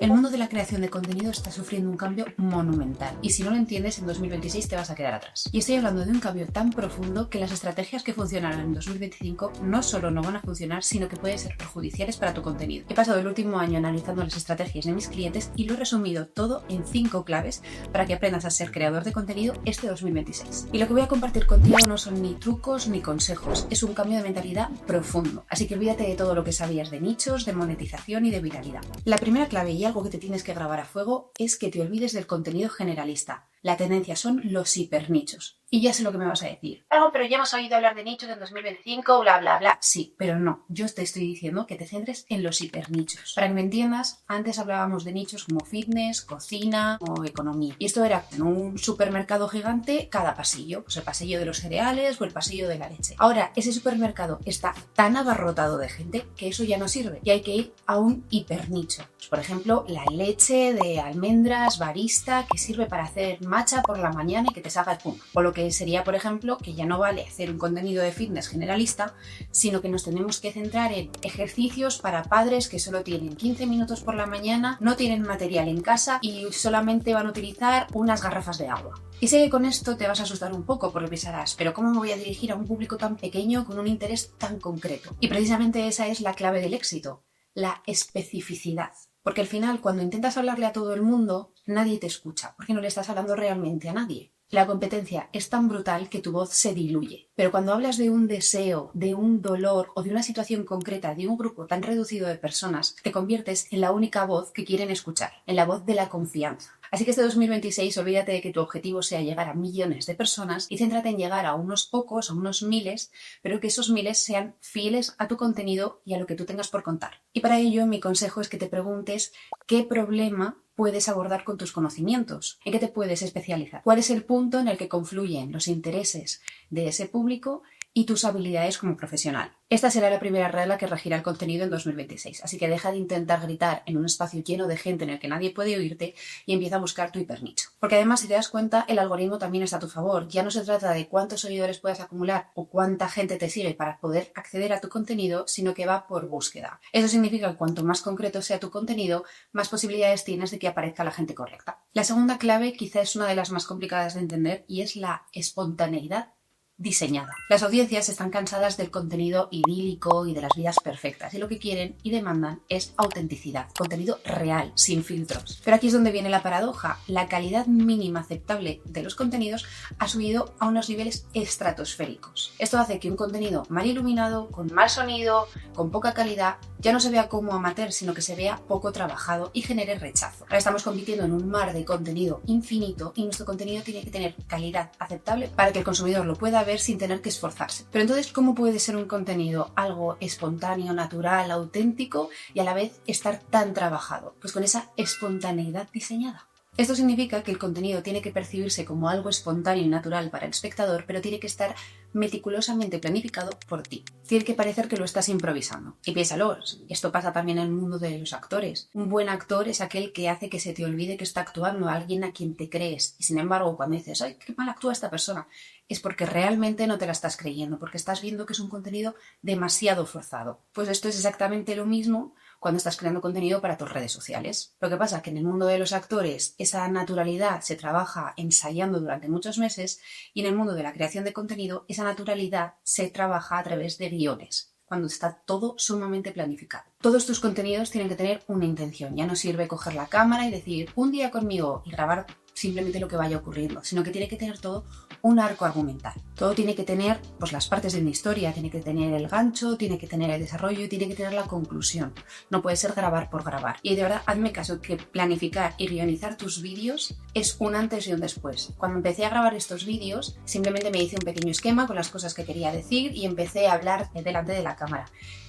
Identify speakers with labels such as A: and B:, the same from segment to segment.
A: El mundo de la creación de contenido está sufriendo un cambio monumental y si no lo entiendes en 2026 te vas a quedar atrás. Y estoy hablando de un cambio tan profundo que las estrategias que funcionaron en 2025 no solo no van a funcionar, sino que pueden ser perjudiciales para tu contenido. He pasado el último año analizando las estrategias de mis clientes y lo he resumido todo en 5 claves para que aprendas a ser creador de contenido este 2026. Y lo que voy a compartir contigo no son ni trucos ni consejos, es un cambio de mentalidad profundo. Así que olvídate de todo lo que sabías de nichos, de monetización y de viralidad. La primera clave y algo que te tienes que grabar a fuego es que te olvides del contenido generalista. La tendencia son los hipernichos. Y ya sé lo que me vas a decir. Pero ya hemos oído hablar de nichos en 2025, bla, bla, bla. Sí, pero no. Yo te estoy diciendo que te centres en los hipernichos. Para que me entiendas, antes hablábamos de nichos como fitness, cocina o economía. Y esto era en un supermercado gigante cada pasillo. Pues el pasillo de los cereales o el pasillo de la leche. Ahora, ese supermercado está tan abarrotado de gente que eso ya no sirve. Y hay que ir a un hipernicho. Pues, por ejemplo, la leche de almendras barista que sirve para hacer matcha por la mañana y que te salga espuma. O lo que sería, por ejemplo, que ya no vale hacer un contenido de fitness generalista, sino que nos tenemos que centrar en ejercicios para padres que solo tienen 15 minutos por la mañana, no tienen material en casa y solamente van a utilizar unas garrafas de agua. Y sé que con esto te vas a asustar un poco porque pensarás, pero ¿cómo me voy a dirigir a un público tan pequeño con un interés tan concreto? Y precisamente esa es la clave del éxito, la especificidad. Porque al final, cuando intentas hablarle a todo el mundo, nadie te escucha, porque no le estás hablando realmente a nadie. La competencia es tan brutal que tu voz se diluye. Pero cuando hablas de un deseo, de un dolor o de una situación concreta de un grupo tan reducido de personas, te conviertes en la única voz que quieren escuchar, en la voz de la confianza. Así que este 2026 olvídate de que tu objetivo sea llegar a millones de personas y céntrate en llegar a unos pocos, a unos miles, pero que esos miles sean fieles a tu contenido y a lo que tú tengas por contar. Y para ello mi consejo es que te preguntes qué problema puedes abordar con tus conocimientos, en qué te puedes especializar, cuál es el punto en el que confluyen los intereses de ese público y tus habilidades como profesional. Esta será la primera regla que regirá el contenido en 2026, así que deja de intentar gritar en un espacio lleno de gente en el que nadie puede oírte y empieza a buscar tu hipernicho. Porque además, si te das cuenta, el algoritmo también está a tu favor. Ya no se trata de cuántos seguidores puedas acumular o cuánta gente te sigue para poder acceder a tu contenido, sino que va por búsqueda. Eso significa que cuanto más concreto sea tu contenido, más posibilidades tienes de que aparezca la gente correcta. La segunda clave quizá es una de las más complicadas de entender y es la espontaneidad diseñada. Las audiencias están cansadas del contenido idílico y de las vidas perfectas y lo que quieren y demandan es autenticidad, contenido real, sin filtros. Pero aquí es donde viene la paradoja. La calidad mínima aceptable de los contenidos ha subido a unos niveles estratosféricos. Esto hace que un contenido mal iluminado, con mal sonido, con poca calidad, ya no se vea como amateur, sino que se vea poco trabajado y genere rechazo. Ahora estamos compitiendo en un mar de contenido infinito y nuestro contenido tiene que tener calidad aceptable para que el consumidor lo pueda ver sin tener que esforzarse. Pero entonces, ¿cómo puede ser un contenido algo espontáneo, natural, auténtico y a la vez estar tan trabajado? Pues con esa espontaneidad diseñada. Esto significa que el contenido tiene que percibirse como algo espontáneo y natural para el espectador, pero tiene que estar meticulosamente planificado por ti. Tiene que parecer que lo estás improvisando. Y piénsalo, esto pasa también en el mundo de los actores. Un buen actor es aquel que hace que se te olvide que está actuando a alguien a quien te crees. Y sin embargo, cuando dices, ¡ay, qué mal actúa esta persona!, es porque realmente no te la estás creyendo, porque estás viendo que es un contenido demasiado forzado. Pues esto es exactamente lo mismo cuando estás creando contenido para tus redes sociales. Lo que pasa es que en el mundo de los actores esa naturalidad se trabaja ensayando durante muchos meses y en el mundo de la creación de contenido esa naturalidad se trabaja a través de guiones, cuando está todo sumamente planificado. Todos tus contenidos tienen que tener una intención. Ya no sirve coger la cámara y decir un día conmigo y grabar simplemente lo que vaya ocurriendo, sino que tiene que tener todo un arco argumental. Todo tiene que tener pues las partes de una historia, tiene que tener el gancho, tiene que tener el desarrollo y tiene que tener la conclusión. No puede ser grabar por grabar. Y de verdad, hazme caso que planificar y guionizar tus vídeos es un antes y un después. Cuando empecé a grabar estos vídeos, simplemente me hice un pequeño esquema con las cosas que quería decir y empecé a hablar delante de la cámara.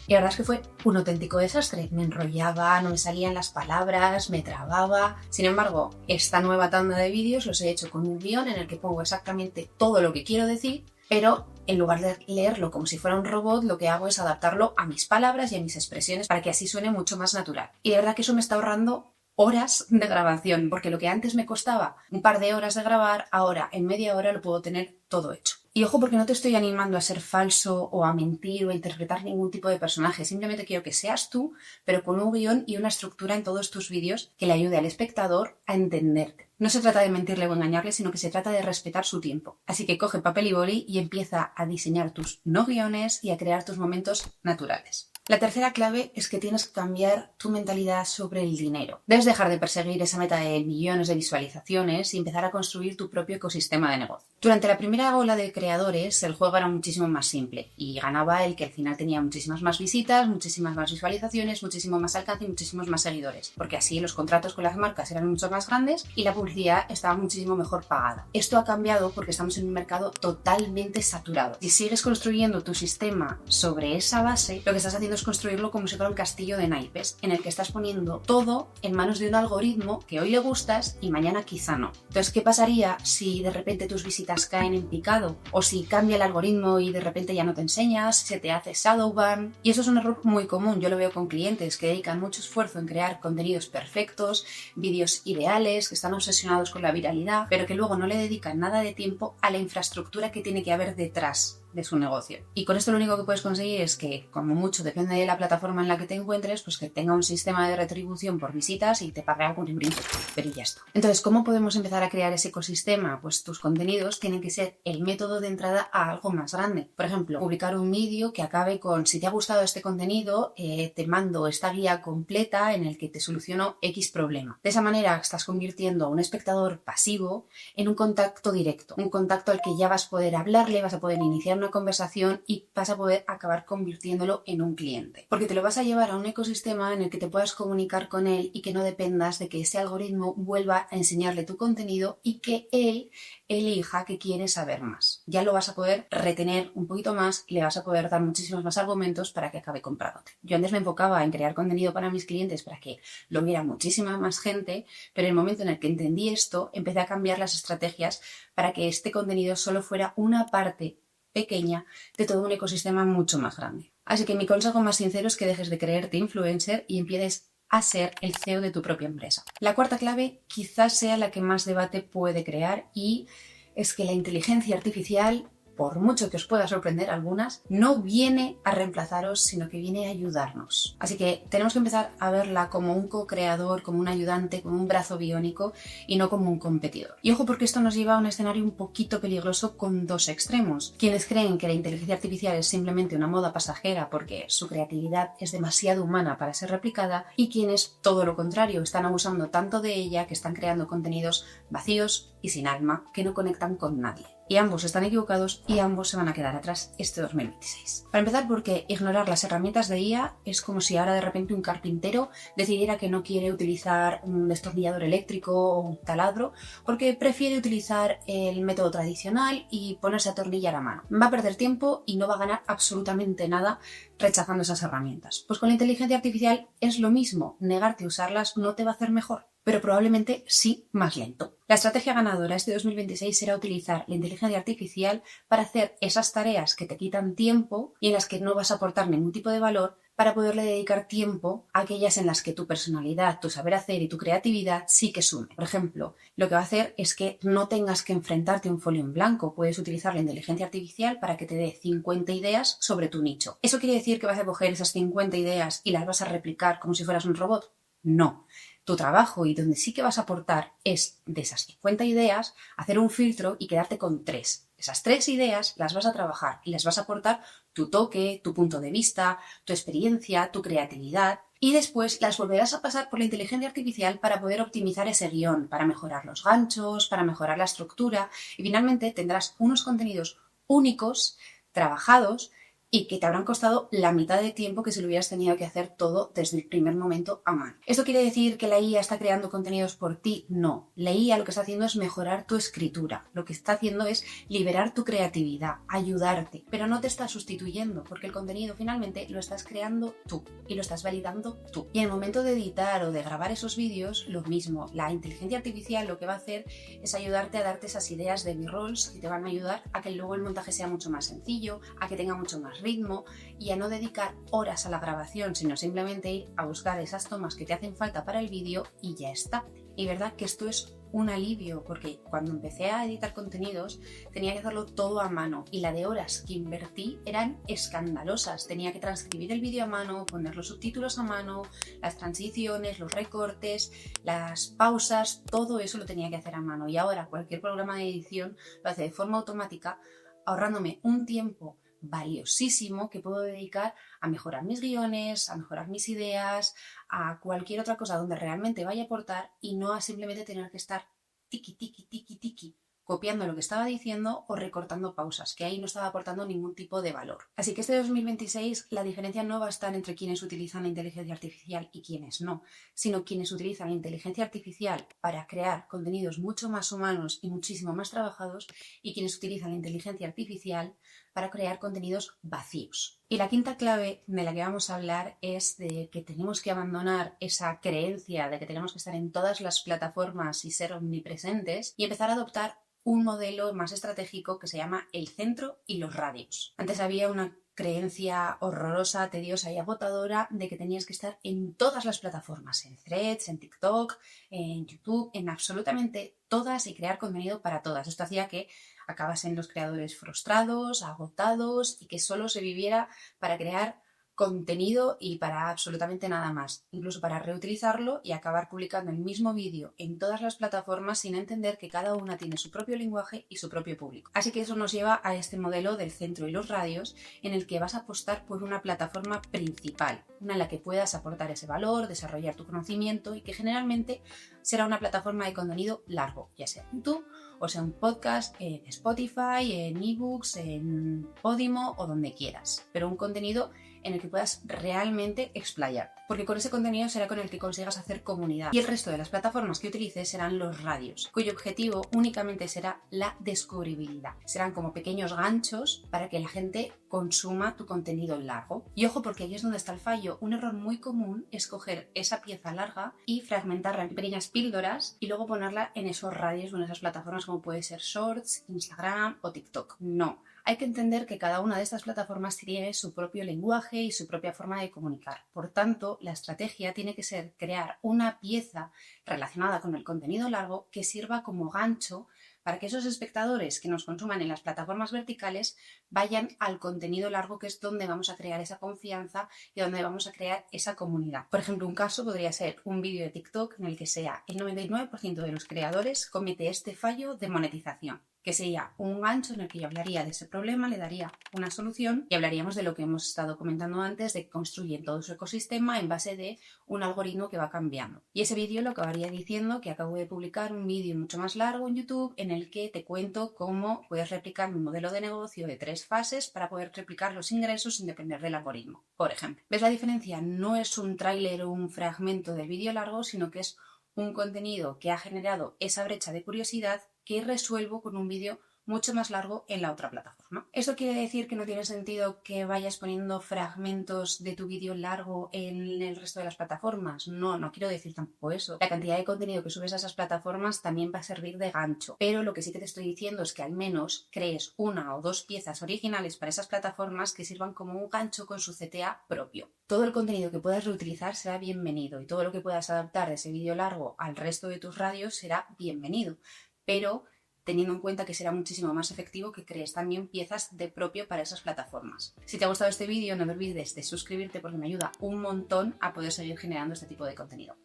A: Y la verdad es que fue un auténtico desastre. Me enrollaba, no me salían las palabras, me trababa. Sin embargo, esta nueva tanda de vídeos los he hecho con un guión en el que pongo exactamente todo lo que quiero decir, pero en lugar de leerlo como si fuera un robot, lo que hago es adaptarlo a mis palabras y a mis expresiones para que así suene mucho más natural. Y de verdad que eso me está ahorrando horas de grabación, porque lo que antes me costaba un par de horas de grabar, ahora en media hora lo puedo tener todo hecho. Y ojo, porque no te estoy animando a ser falso o a mentir o a interpretar ningún tipo de personaje. Simplemente quiero que seas tú, pero con un guión y una estructura en todos tus vídeos que le ayude al espectador a entenderte. No se trata de mentirle o engañarle, sino que se trata de respetar su tiempo. Así que coge papel y boli y empieza a diseñar tus no guiones y a crear tus momentos naturales. La tercera clave es que tienes que cambiar tu mentalidad sobre el dinero. Debes dejar de perseguir esa meta de millones de visualizaciones y empezar a construir tu propio ecosistema de negocio. Durante la primera ola de creadores, el juego era muchísimo más simple y ganaba el que al final tenía muchísimas más visitas, muchísimas más visualizaciones, muchísimo más alcance y muchísimos más seguidores, porque así los contratos con las marcas eran mucho más grandes y la publicidad estaba muchísimo mejor pagada. Esto ha cambiado porque estamos en un mercado totalmente saturado. Si sigues construyendo tu sistema sobre esa base, lo que estás haciendo es construirlo como si fuera un castillo de naipes, en el que estás poniendo todo en manos de un algoritmo que hoy le gustas y mañana quizá no. Entonces, ¿qué pasaría si de repente tus visitas caen en picado? O si cambia el algoritmo y de repente ya no te enseñas, se te hace shadowban. Y eso es un error muy común. Yo lo veo con clientes que dedican mucho esfuerzo en crear contenidos perfectos, vídeos ideales, que están obsesionados con la viralidad, pero que luego no le dedican nada de tiempo a la infraestructura que tiene que haber detrás de su negocio. Y con esto lo único que puedes conseguir es que, como mucho, depende de la plataforma en la que te encuentres, pues que tenga un sistema de retribución por visitas y te pague algún librito, pero ya está. Entonces, ¿cómo podemos empezar a crear ese ecosistema? Pues tus contenidos tienen que ser el método de entrada a algo más grande. Por ejemplo, publicar un vídeo que acabe con: si te ha gustado este contenido, te mando esta guía completa en el que te soluciono X problema. De esa manera estás convirtiendo a un espectador pasivo en un contacto directo, un contacto al que ya vas a poder hablarle, vas a poder iniciar una conversación y vas a poder acabar convirtiéndolo en un cliente. Porque te lo vas a llevar a un ecosistema en el que te puedas comunicar con él y que no dependas de que ese algoritmo vuelva a enseñarle tu contenido y que él elija que quiere saber más. Ya lo vas a poder retener un poquito más y le vas a poder dar muchísimos más argumentos para que acabe comprándote. Yo antes me enfocaba en crear contenido para mis clientes para que lo viera muchísima más gente, pero en el momento en el que entendí esto, empecé a cambiar las estrategias para que este contenido solo fuera una parte pequeña de todo un ecosistema mucho más grande. Así que mi consejo más sincero es que dejes de creerte influencer y empieces a ser el CEO de tu propia empresa. La cuarta clave quizás sea la que más debate puede crear y es que la inteligencia artificial, por mucho que os pueda sorprender algunas, no viene a reemplazaros, sino que viene a ayudarnos. Así que tenemos que empezar a verla como un co-creador, como un ayudante, como un brazo biónico y no como un competidor. Y ojo, porque esto nos lleva a un escenario un poquito peligroso con dos extremos. Quienes creen que la inteligencia artificial es simplemente una moda pasajera porque su creatividad es demasiado humana para ser replicada, y quienes, todo lo contrario, están abusando tanto de ella que están creando contenidos vacíos y sin alma que no conectan con nadie. Y ambos están equivocados y ambos se van a quedar atrás este 2026. Para empezar, porque ignorar las herramientas de IA es como si ahora de repente un carpintero decidiera que no quiere utilizar un destornillador eléctrico o un taladro porque prefiere utilizar el método tradicional y ponerse a atornillar a mano. Va a perder tiempo y no va a ganar absolutamente nada rechazando esas herramientas. Pues con la inteligencia artificial es lo mismo. Negarte a usarlas no te va a hacer mejor, pero probablemente sí más lento. La estrategia ganadora este 2026 será utilizar la inteligencia artificial para hacer esas tareas que te quitan tiempo y en las que no vas a aportar ningún tipo de valor, para poderle dedicar tiempo a aquellas en las que tu personalidad, tu saber hacer y tu creatividad sí que sumen. Por ejemplo, lo que va a hacer es que no tengas que enfrentarte a un folio en blanco. Puedes utilizar la inteligencia artificial para que te dé 50 ideas sobre tu nicho. ¿Eso quiere decir que vas a coger esas 50 ideas y las vas a replicar como si fueras un robot? No. Tu trabajo y donde sí que vas a aportar es, de esas 50 ideas, hacer un filtro y quedarte con 3. Esas 3 ideas las vas a trabajar y les vas a aportar tu toque, tu punto de vista, tu experiencia, tu creatividad, y después las volverás a pasar por la inteligencia artificial para poder optimizar ese guión, para mejorar los ganchos, para mejorar la estructura, y finalmente tendrás unos contenidos únicos, trabajados, y que te habrán costado la mitad de tiempo que si lo hubieras tenido que hacer todo desde el primer momento a mano. ¿Esto quiere decir que la IA está creando contenidos por ti? No. La IA lo que está haciendo es mejorar tu escritura. Lo que está haciendo es liberar tu creatividad, ayudarte, pero no te está sustituyendo, porque el contenido finalmente lo estás creando tú y lo estás validando tú. Y en el momento de editar o de grabar esos vídeos, lo mismo. La inteligencia artificial lo que va a hacer es ayudarte a darte esas ideas de B-rolls que te van a ayudar a que luego el montaje sea mucho más sencillo, a que tenga mucho más ritmo y a no dedicar horas a la grabación, sino simplemente ir a buscar esas tomas que te hacen falta para el vídeo y ya está. Y verdad que esto es un alivio, porque cuando empecé a editar contenidos tenía que hacerlo todo a mano y la de horas que invertí eran escandalosas. Tenía que transcribir el vídeo a mano, poner los subtítulos a mano, las transiciones, los recortes, las pausas, todo eso lo tenía que hacer a mano. Y ahora cualquier programa de edición lo hace de forma automática, ahorrándome un tiempo valiosísimo que puedo dedicar a mejorar mis guiones, a mejorar mis ideas, a cualquier otra cosa donde realmente vaya a aportar y no a simplemente tener que estar tiki, tiki, tiki, tiki, copiando lo que estaba diciendo o recortando pausas, que ahí no estaba aportando ningún tipo de valor. Así que este 2026 la diferencia no va a estar entre quienes utilizan la inteligencia artificial y quienes no, sino quienes utilizan la inteligencia artificial para crear contenidos mucho más humanos y muchísimo más trabajados y quienes utilizan la inteligencia artificial para crear contenidos vacíos. Y la quinta clave de la que vamos a hablar es de que tenemos que abandonar esa creencia de que tenemos que estar en todas las plataformas y ser omnipresentes y empezar a adoptar un modelo más estratégico que se llama el centro y los radios. Antes había una creencia horrorosa, tediosa y agotadora de que tenías que estar en todas las plataformas, en Threads, en TikTok, en YouTube, en absolutamente todas y crear contenido para todas. Esto hacía que acabasen los creadores frustrados, agotados y que solo se viviera para crear contenido y para absolutamente nada más, incluso para reutilizarlo y acabar publicando el mismo vídeo en todas las plataformas sin entender que cada una tiene su propio lenguaje y su propio público. Así que eso nos lleva a este modelo del centro y los radios en el que vas a apostar por una plataforma principal, una en la que puedas aportar ese valor, desarrollar tu conocimiento y que generalmente será una plataforma de contenido largo, ya sea en YouTube o sea un podcast, en Spotify, en ebooks, en Podimo o donde quieras, pero un contenido en el que puedas realmente explayar, porque con ese contenido será con el que consigas hacer comunidad y el resto de las plataformas que utilices serán los radios, cuyo objetivo únicamente será la descubribilidad. Serán como pequeños ganchos para que la gente consuma tu contenido largo. Y ojo, porque ahí es donde está el fallo. Un error muy común es coger esa pieza larga y fragmentarla en pequeñas píldoras y luego ponerla en esos radios o en esas plataformas como puede ser Shorts, Instagram o TikTok. No. Hay que entender que cada una de estas plataformas tiene su propio lenguaje y su propia forma de comunicar. Por tanto, la estrategia tiene que ser crear una pieza relacionada con el contenido largo que sirva como gancho para que esos espectadores que nos consuman en las plataformas verticales vayan al contenido largo, que es donde vamos a crear esa confianza y donde vamos a crear esa comunidad. Por ejemplo, un caso podría ser un vídeo de TikTok en el que sea el 99% de los creadores comete este fallo de monetización, que sería un gancho en el que yo hablaría de ese problema, le daría una solución y hablaríamos de lo que hemos estado comentando antes, de que construyen todo su ecosistema en base de un algoritmo que va cambiando. Y ese vídeo lo acabaría diciendo que acabo de publicar un vídeo mucho más largo en YouTube en el que te cuento cómo puedes replicar mi modelo de negocio de 3 fases para poder triplicar los ingresos sin depender del algoritmo, por ejemplo. ¿Ves la diferencia? No es un tráiler o un fragmento del vídeo largo, sino que es un contenido que ha generado esa brecha de curiosidad que resuelvo con un vídeo mucho más largo en la otra plataforma. ¿Esto quiere decir que no tiene sentido que vayas poniendo fragmentos de tu vídeo largo en el resto de las plataformas? No, no quiero decir tampoco eso. La cantidad de contenido que subes a esas plataformas también va a servir de gancho, pero lo que sí que te estoy diciendo es que al menos crees 1 o 2 piezas originales para esas plataformas que sirvan como un gancho con su CTA propio. Todo el contenido que puedas reutilizar será bienvenido y todo lo que puedas adaptar de ese vídeo largo al resto de tus radios será bienvenido, pero teniendo en cuenta que será muchísimo más efectivo que crees también piezas de propio para esas plataformas. Si te ha gustado este vídeo, no te olvides de suscribirte porque me ayuda un montón a poder seguir generando este tipo de contenido.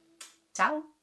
A: ¡Chao!